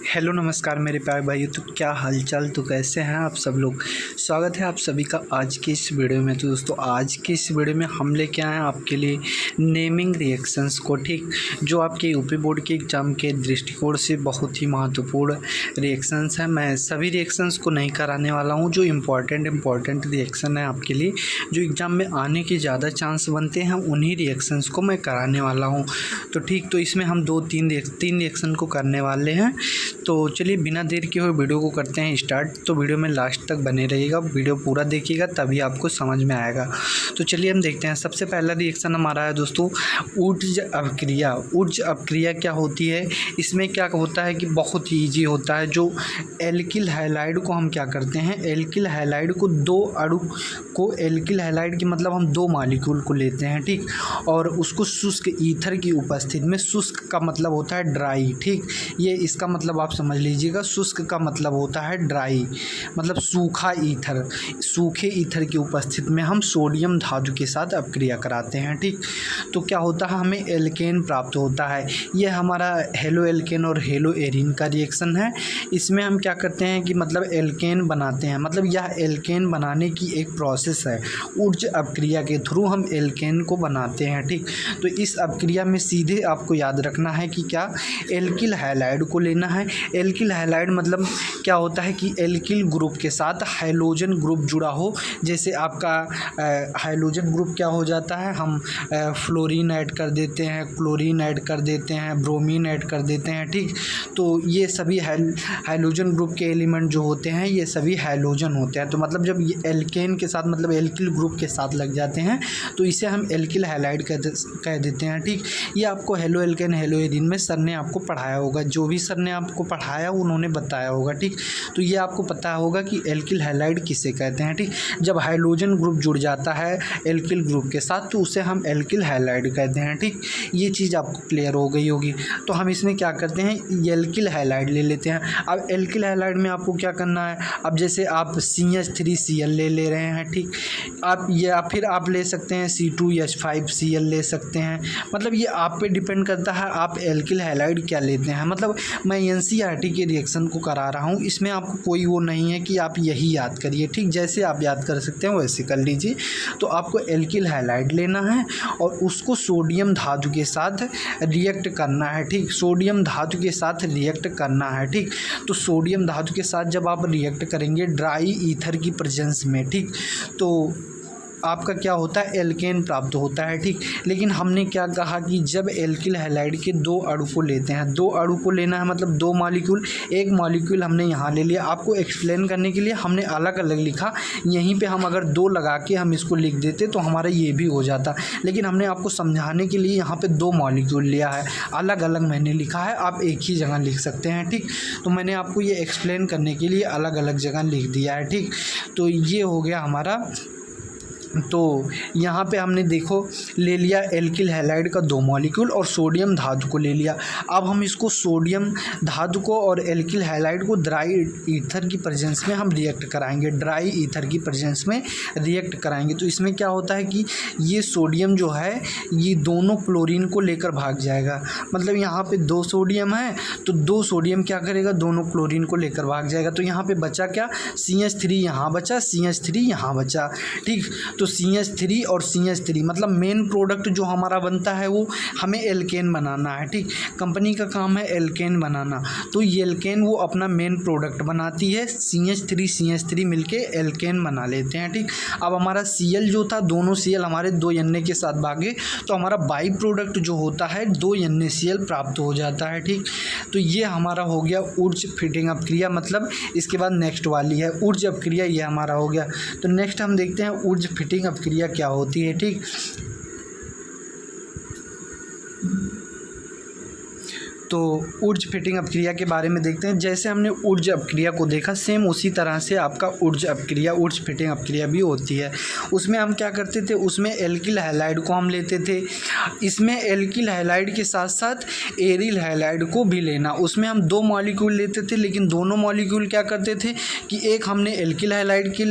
Hello नमस्कार मेरे प्यारे भाइयों। तो क्या हालचाल, तो कैसे हैं आप सब लोग। स्वागत है आप सभी का आज की इस वीडियो में। तो दोस्तों आज की इस वीडियो में हम लेके आए हैं आपके लिए नेमिंग रिएक्शंस को, ठीक, जो आपके यूपी बोर्ड के एग्ज़ाम के दृष्टिकोण से बहुत ही महत्वपूर्ण रिएक्शंस हैं। मैं सभी रिएक्शंस को नहीं कराने वाला हूँ, जो इम्पॉर्टेंट रिएक्शन है आपके लिए, जो एग्ज़ाम में आने के ज़्यादा चांस बनते हैं, उन्हीं रिएक्शंस को मैं कराने वाला हूँ। तो ठीक, तो इसमें हम तीन रिएक्शन को करने वाले हैं। तो चलिए बिना देर के हुए वीडियो को करते हैं स्टार्ट। तो वीडियो में लास्ट तक बने रहिएगा, वीडियो पूरा देखिएगा तभी आपको समझ में आएगा। तो चलिए हम देखते हैं। सबसे पहला रिएक्शन हमारा है दोस्तों ऊर्ज अपक्रिया। ऊर्ज अपक्रिया क्या होती है, इसमें क्या होता है कि बहुत ही ईजी होता है। जो एल्किल हैलाइड को हम क्या करते हैं, एल्किल हैलाइड को दो अणु को, एल्किल हैलाइड की मतलब हम दो मॉलिक्यूल को लेते हैं, ठीक, और उसको शुष्क ईथर की उपस्थिति में, शुष्क का मतलब होता है ड्राई, ठीक, ये इसका मतलब आप समझ लीजिएगा। शुष्क का मतलब होता है ड्राई, मतलब सूखा ईथर, सूखे ईथर की उपस्थिति में हम सोडियम धातु के साथ अपक्रिया कराते हैं, ठीक। तो क्या होता है, हमें एल्केन प्राप्त होता है। ये हमारा हेलो एल्केन और हेलो एरीन का रिएक्शन है। इसमें हम क्या करते हैं कि मतलब एल्केन बनाते हैं, मतलब यह एल्केन बनाने की एक प्रोसेस है। ऊर्ज अपक्रिया के थ्रू हम एल्केन को बनाते हैं, ठीक। तो इस अपक्रिया में सीधे आपको याद रखना है कि क्या, एल्किल हैलाइड को लेना है। एल्किल हैलाइड मतलब क्या होता है कि एल्किल ग्रुप के साथ हाइड्रोजन ग्रुप जुड़ा हो। जैसे आपका हाइड्रोजन ग्रुप क्या हो जाता है, हम फ्लोरीन ऐड कर देते हैं, क्लोरीन ऐड कर देते हैं, ब्रोमीन ऐड कर देते हैं, ठीक। तो ये सभी हाइड्रोजन ग्रुप के एलिमेंट जो होते हैं ये सभी हाइड्रोजन होते हैं। तो मतलब जब ये एल्केन के साथ मतलब एल्किल ग्रुप के साथ लग जाते हैं तो इसे हम एल्किल हैलाइड कह देते हैं, ठीक। ये आपको हेलो एल्केन हेलो एरीन में सर ने आपको पढ़ाया होगा, जो भी सर ने आपको पढ़ाया उन्होंने बताया होगा, ठीक। तो ये आपको पता होगा कि एल्किल हैलाइड किसे कहते हैं, ठीक। जब हाइड्रोजन ग्रुप जुड़ जाता है एल्किल ग्रुप के साथ तो उसे हम एल्किल हैलाइड कहते हैं, ठीक। ये चीज़ आपको क्लियर हो गई होगी। तो हम इसमें क्या करते हैं, एल्किल हैलाइड ले लेते हैं। अब एल्किल हैलाइड में आपको क्या करना है, अब जैसे आप CH3Cl ले रहे हैं, ठीक, आप या फिर आप ले सकते हैं C2H5Cl ले सकते हैं। मतलब ये आप पे डिपेंड करता है आप एल्किल हैलाइड क्या लेते हैं। मतलब मैं NCERT के रिएक्शन को करा रहा हूँ, इसमें आपको कोई वो नहीं है कि आप यही याद करिए, ठीक, जैसे आप याद कर सकते हैं वैसे कर लीजिए। तो आपको एल्किल हैलाइड लेना है और उसको सोडियम धातु के साथ रिएक्ट करना है, ठीक, सोडियम धातु के साथ रिएक्ट करना है, ठीक। तो सोडियम धातु के साथ जब आप रिएक्ट करेंगे ड्राई ईथर की प्रेजेंस में, ठीक, तो आपका क्या होता है, एल्केन प्राप्त होता है, ठीक। लेकिन हमने क्या कहा कि जब एल्किल हैलाइड के दो अणु को लेते हैं, दो अणु को लेना है मतलब दो मॉलिक्यूल, एक मॉलिक्यूल हमने यहाँ ले लिया। आपको एक्सप्लेन करने के लिए हमने अलग अलग लिखा, यहीं पे हम अगर दो लगा के हम इसको लिख देते तो हमारा ये भी हो जाता, लेकिन हमने आपको समझाने के लिए यहाँ पे दो मॉलिक्यूल लिया है, अलग अलग मैंने लिखा है, आप एक ही जगह लिख सकते हैं, ठीक। तो मैंने आपको ये एक्सप्लेन करने के लिए अलग अलग जगह लिख दिया है, ठीक। तो ये हो गया हमारा। तो यहाँ पे हमने देखो ले लिया एल्किल हैलाइड का दो मॉलिक्यूल और सोडियम धातु को ले लिया। अब हम इसको सोडियम धातु को और एल्किल हैलाइड को ड्राई ईथर की प्रेजेंस में हम रिएक्ट कराएंगे, ड्राई ईथर की प्रेजेंस में रिएक्ट कराएंगे। तो इसमें क्या होता है कि ये सोडियम जो है ये दोनों क्लोरीन को लेकर भाग जाएगा। मतलब यहाँ पे दो सोडियम है तो दो सोडियम क्या करेगा, दोनों क्लोरीन को लेकर भाग जाएगा। तो यहाँ पे बचा क्या, CH3 यहाँ बचा, CH3 यहाँ बचा, ठीक। तो CH3 और CH3 मतलब मेन प्रोडक्ट जो हमारा बनता है वो हमें एल्केन बनाना है, ठीक। कंपनी का काम है एल्केन बनाना, तो ये एल्केन वो अपना मेन प्रोडक्ट बनाती है। CH3 मिलके एल्केन बना लेते हैं, ठीक। अब हमारा Cl जो था, दोनों Cl हमारे दो Na के साथ भागे तो हमारा बाई प्रोडक्ट जो होता है दो NaCl प्राप्त हो जाता है, ठीक। तो ये हमारा हो गया ऊर्ज फिटिंग अपक्रिया। मतलब इसके बाद नेक्स्ट वाली है ऊर्ज अपक्रिया, ये हमारा हो गया। तो नेक्स्ट हम देखते हैं ऊर्ज फिटिंग अपक्रिया क्या होती है, ठीक। तो ऊर्ज फिटिंग अपक्रिया के बारे में देखते हैं। जैसे हमने ऊर्ज अपक्रिया को देखा, सेम उसी तरह से आपका ऊर्ज अपक्रिया, ऊर्ज फिटिंग अपक्रिया भी होती है। उसमें हम क्या करते थे, उसमें एल्किल हैलाइड को हम लेते थे, इसमें एल्किल हैलाइड के साथ साथ एरिल हैलाइड को भी लेना। उसमें हम दो मॉलिक्यूल लेते थे, लेकिन दोनों मॉलिक्यूल क्या करते थे कि एक हमने एल्किल हैलाइड के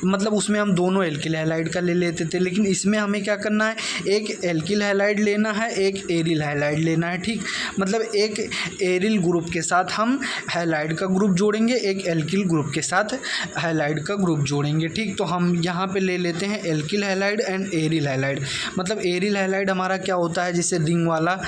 मतलब उसमें हम दोनों एल्किल हैलाइड का ले लेते थे, लेकिन इसमें हमें क्या करना है, एक एल्किल हैलाइड लेना है, एक एरिल हैलाइड लेना है, ठीक। मतलब एक एरिल ग्रुप के साथ हम हैलाइड का ग्रुप जोड़ेंगे, एक एल्किल ग्रुप के साथ हैलाइड का ग्रुप जोड़ेंगे। ठीक, तो हम यहाँ पे ले लेते हैं alkyl halide and aryl halide. मतलब एरिल हैलाइड हमारा क्या होता है, जिसे रिंग वाला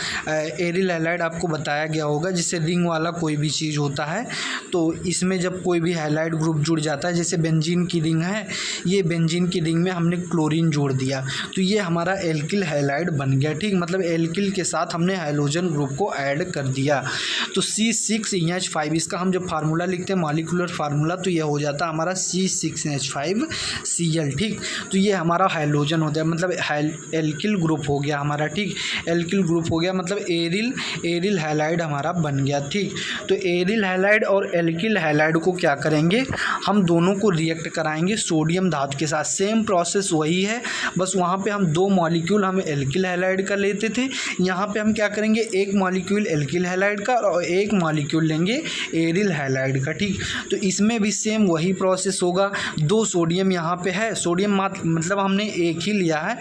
एरिल हैलाइड आपको बताया गया होगा, जिससे रिंग वाला कोई भी चीज़ होता है तो इसमें जब कोई भी हैलाइड ग्रुप जुड़ जाता है, जैसे बेंजीन की रिंग है, ये बेंजीन की रिंग में हमने क्लोरीन जोड़ दिया तो ये हमारा एल्किल हैलाइड बन गया। ठीक, मतलब एल्किल के साथ हमने हाइड्रोजन ग्रुप को ऐड कर दिया तो C6NH5 इसका हम जब फार्मूला लिखते हैं मॉलिक्यूलर फार्मूला तो ये हो जाता है हमारा C6NH5Cl। ठीक, तो ये हमारा हाइड्रोजन होता है, मतलब एल्किल ग्रुप हो गया हमारा। ठीक, एल्किल ग्रुप हो गया मतलब एरिल हैलाइड हमारा बन गया। ठीक, तो एरिल हैलाइड और एल्किल हैलाइड को क्या करेंगे, हम दोनों को रिएक्ट कराएंगे सोडियम धातु के साथ। सेम प्रोसेस वही है, बस वहाँ पे हम 2 मॉलिक्यूल हम एल्किल हैलाइड का लेते थे, यहाँ पे हम क्या करेंगे, एक मॉलिक्यूल एल्किल हैलाइड का और एक मॉलिक्यूल लेंगे एरिल हैलाइड का। ठीक, तो इसमें भी सेम वही प्रोसेस होगा। 2 सोडियम यहाँ पे है, सोडियम मतलब हमने एक ही लिया है,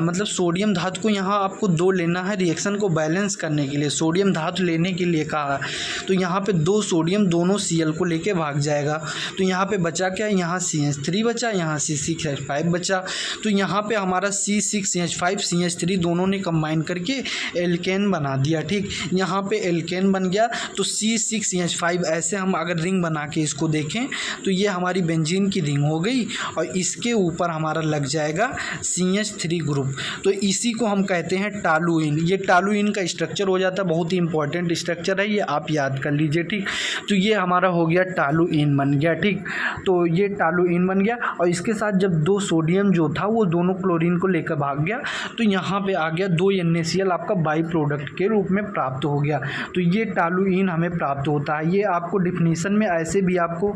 मतलब सोडियम धातु को यहाँ आपको 2 लेना है रिएक्शन को बैलेंस करने के लिए, सोडियम धातु लेने के लिए कहा। तो यहाँ पे 2 सोडियम दोनों Cl को लेके भाग जाएगा तो यहाँ पे बचा क्या, यहाँ CH3 बचा, यहाँ C6H5 बचा। तो यहाँ पे हमारा C6H5 CH3 दोनों ने कंबाइन करके एल्केन बना दिया। ठीक, यहाँ पे एल्केन बन गया तो C6H5 ऐसे हम अगर रिंग बना के इसको देखें तो ये हमारी बेंजीन की रिंग हो गई और इसके ऊपर हमारा लग जाएगा CH3 ग्रुप। तो इसी को हम कहते हैं टालुइन। ये टालुइन का स्ट्रक्चर हो जाता है, बहुत ही इंपॉर्टेंट स्ट्रक्चर है, ये आप याद कर लीजिए। ठीक, तो ये हमारा हो गया टालुइन बन गया। ठीक, तो ये टालुइन बन गया और इसके साथ जब 2 सोडियम जो था वो दोनों क्लोरीन को लेकर भाग गया तो यहाँ पे आ गया 2 NaCl आपका बाई प्रोडक्ट के रूप में प्राप्त हो गया। तो ये टालुइन हमें प्राप्त होता है। ये आपको डिफिनीसन में ऐसे भी आपको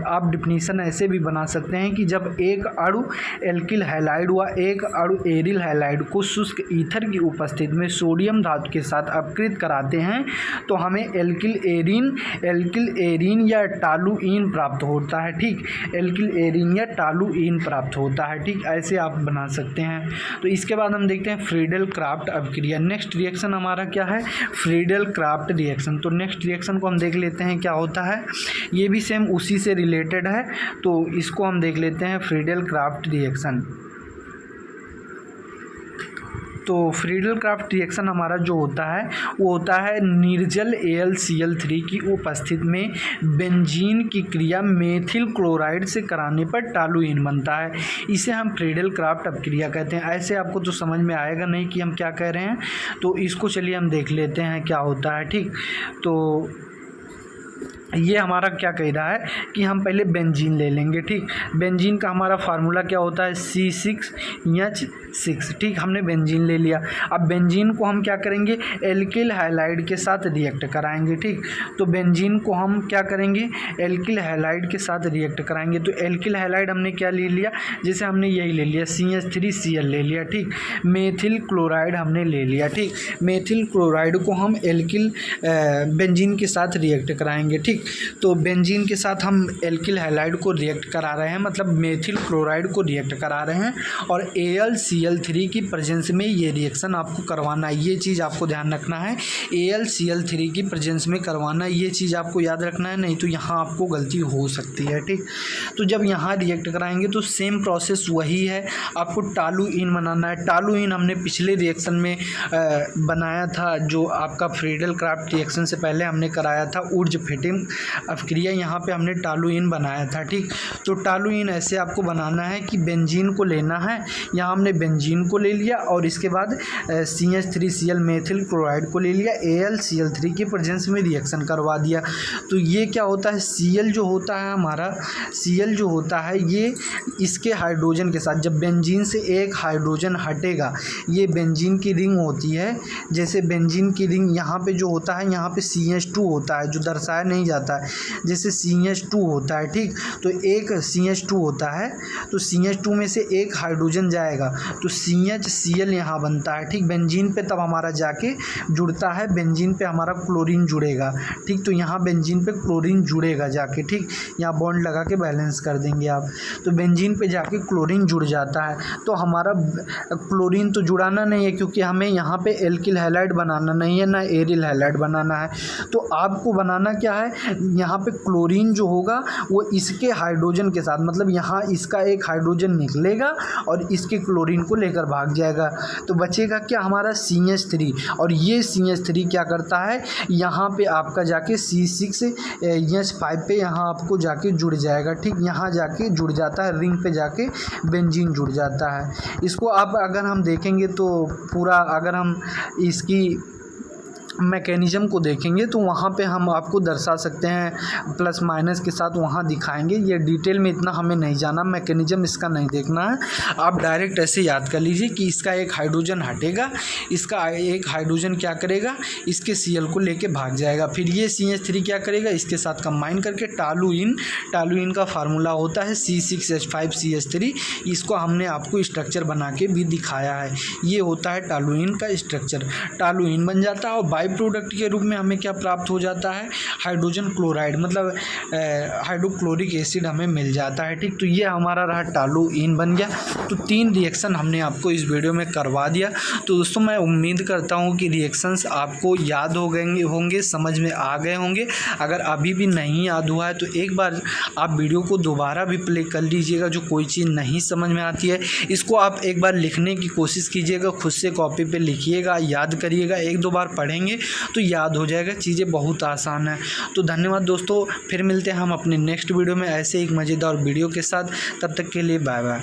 आप डिफिनीसन ऐसे भी बना सकते हैं कि जब एक अणु एल्किल हैलाइड व एक अणु एरिल हैलाइड को शुष्क ईथर की उपस्थिति में सोडियम धातु के साथ अपकृत कराते हैं तो हमें एल्किल एरीन या टालुइन प्राप्त होता है। ठीक, एल्किल एरीन या टालुइन प्राप्त होता है। ठीक, ऐसे आप बना सकते हैं। तो इसके बाद हम देखते हैं फ्रीडल क्राफ्ट अभिक्रिया। नेक्स्ट रिएक्शन हमारा क्या है, फ्रीडल क्राफ्ट रिएक्शन। तो नेक्स्ट रिएक्शन को हम देख लेते हैं क्या होता है, ये भी सेम उसी से रिलेटेड है तो इसको हम देख लेते हैं फ्रीडल क्राफ्ट रिएक्शन। तो फ्रीडल क्राफ्ट रिएक्शन हमारा जो होता है वो होता है निर्जल AlCl3 की उपस्थिति में बेंजीन की क्रिया मेथिल क्लोराइड से कराने पर टालुइन बनता है। इसे हम फ्रीडल क्राफ्ट अपक्रिया कहते हैं। ऐसे आपको तो समझ में आएगा नहीं कि हम क्या कह रहे हैं, तो इसको चलिए हम देख लेते हैं क्या होता है। ठीक, तो ये हमारा क्या कह रहा है कि हम पहले बेंजीन ले लेंगे। ठीक, बेंजीन का हमारा फार्मूला क्या होता है C6H6। ठीक, हमने बेंजीन ले लिया। अब बेंजीन को हम क्या करेंगे, एल्किल हैलाइड के साथ रिएक्ट कराएंगे। ठीक, तो बेंजीन को हम क्या करेंगे, एल्किल हैलाइड के साथ रिएक्ट कराएंगे। तो एल्किल हैलाइड हमने क्या ले लिया, जैसे हमने यही ले लिया CH3Cl ले लिया। ठीक, मेथिल क्लोराइड हमने ले लिया। ठीक, मेथिल क्लोराइड को हम एल्किल बेंजीन के साथ रिएक्ट कराएंगे। ठीक, तो बेंजीन के साथ हम एल्किल हैलाइड को रिएक्ट करा रहे हैं, मतलब मेथिल क्लोराइड को रिएक्ट करा रहे हैं और AlCl3 की प्रेजेंस में ये रिएक्शन आपको करवाना है। ये चीज़ आपको ध्यान रखना है, AlCl3 की प्रेजेंस में करवाना है, ये चीज़ आपको याद रखना है, नहीं तो यहाँ आपको गलती हो सकती है। ठीक, तो जब यहाँ रिएक्ट कराएंगे तो सेम प्रोसेस वही है, आपको टालुइन बनाना है। टालुइन हमने पिछले रिएक्शन में बनाया था, जो आपका फ्रीडल क्राफ्ट रिएक्शन से पहले हमने कराया था ऊर्ज फिटिंग अपक्रिया, यहाँ पे हमने टालुइन बनाया था। ठीक, तो टालुइन ऐसे आपको बनाना है कि बेंजीन को लेना है, यहाँ हमने बेंजीन को ले लिया और इसके बाद CH3Cl मेथिल क्लोराइड को ले लिया, AlCl3 के प्रेजेंस में रिएक्शन करवा दिया। तो ये क्या होता है, Cl जो होता है हमारा, Cl जो होता है ये इसके हाइड्रोजन के साथ, जब बेंजीन से एक हाइड्रोजन हटेगा, ये बेंजीन की रिंग होती है, जैसे बेंजीन की रिंग यहाँ पे जो होता है, यहाँ पे CH2 होता है जो दर्शाया नहीं जाता जाता है। जैसे CH2 होता है, ठीक, तो एक CH2 होता है, तो CH2 में से एक हाइड्रोजन जाएगा तो CHCl यहाँ बनता है, ठीक, बेंजीन पे तब हमारा जाके जुड़ता है, बेंजीन पे हमारा क्लोरीन जुड़ेगा, ठीक, तो यहाँ बेंजीन पे क्लोरीन जुड़ेगा जाके, ठीक, यहाँ बॉन्ड लगा के बैलेंस कर देंगे आप, तो बेंजीन पे जाके क्लोरीन जुड़ जाता है। तो हमारा क्लोरीन तो जुड़ाना नहीं है क्योंकि हमें यहाँ पे एल्किल हैलाइड बनाना नहीं है, ना एरिल हैलाइड बनाना है। तो आपको बनाना क्या है, यहाँ पे क्लोरीन जो होगा वो इसके हाइड्रोजन के साथ, मतलब यहाँ इसका एक हाइड्रोजन निकलेगा और इसके क्लोरीन को लेकर भाग जाएगा, तो बचेगा क्या हमारा CH3, और ये CH3 क्या करता है, यहाँ पे आपका जाके C6H5 पे यहाँ आपको जाके जुड़ जाएगा, ठीक, यहाँ जाके जुड़ जाता है, रिंग पे जाके बेंजीन जुड़ जाता है। इसको अब अगर हम देखेंगे तो पूरा, अगर हम इसकी मैकेनिज़्म को देखेंगे तो वहाँ पे हम आपको दर्शा सकते हैं, प्लस माइनस के साथ वहाँ दिखाएंगे। ये डिटेल में इतना हमें नहीं जाना, मैकेनिज़्म इसका नहीं देखना है, आप डायरेक्ट ऐसे याद कर लीजिए कि इसका एक हाइड्रोजन हटेगा, इसका एक हाइड्रोजन क्या करेगा, इसके Cl को लेके भाग जाएगा, फिर ये CH3 क्या करेगा, इसके साथ कंबाइन करके टालुइन का फार्मूला होता है C6H5CH3, इसको हमने आपको स्ट्रक्चर बना के भी दिखाया है, ये होता है टालुइन का स्ट्रक्चर। टालुइन बन जाता है और बाई प्रोडक्ट के रूप में हमें क्या प्राप्त हो जाता है, हाइड्रोजन क्लोराइड, मतलब हाइड्रोक्लोरिक एसिड हमें मिल जाता है, ठीक, तो ये हमारा रहा टालुइन बन गया। तो 3 रिएक्शन हमने आपको इस वीडियो में करवा दिया। तो दोस्तों मैं उम्मीद करता हूँ कि रिएक्शंस आपको याद हो गए होंगे, समझ में आ गए होंगे। अगर अभी भी नहीं याद हुआ है तो एक बार आप वीडियो को दोबारा भी प्ले कर लीजिएगा, जो कोई चीज़ नहीं समझ में आती है इसको आप एक बार लिखने की कोशिश कीजिएगा, खुद से कॉपी पे लिखिएगा, याद करिएगा, 1-2 बार पढ़ेंगे तो याद हो जाएगा, चीज़ें बहुत आसान है। तो धन्यवाद दोस्तों, फिर मिलते हैं हम अपने नेक्स्ट वीडियो में ऐसे एक मज़ेदार वीडियो के साथ, तब तक के लिए बाय बाय।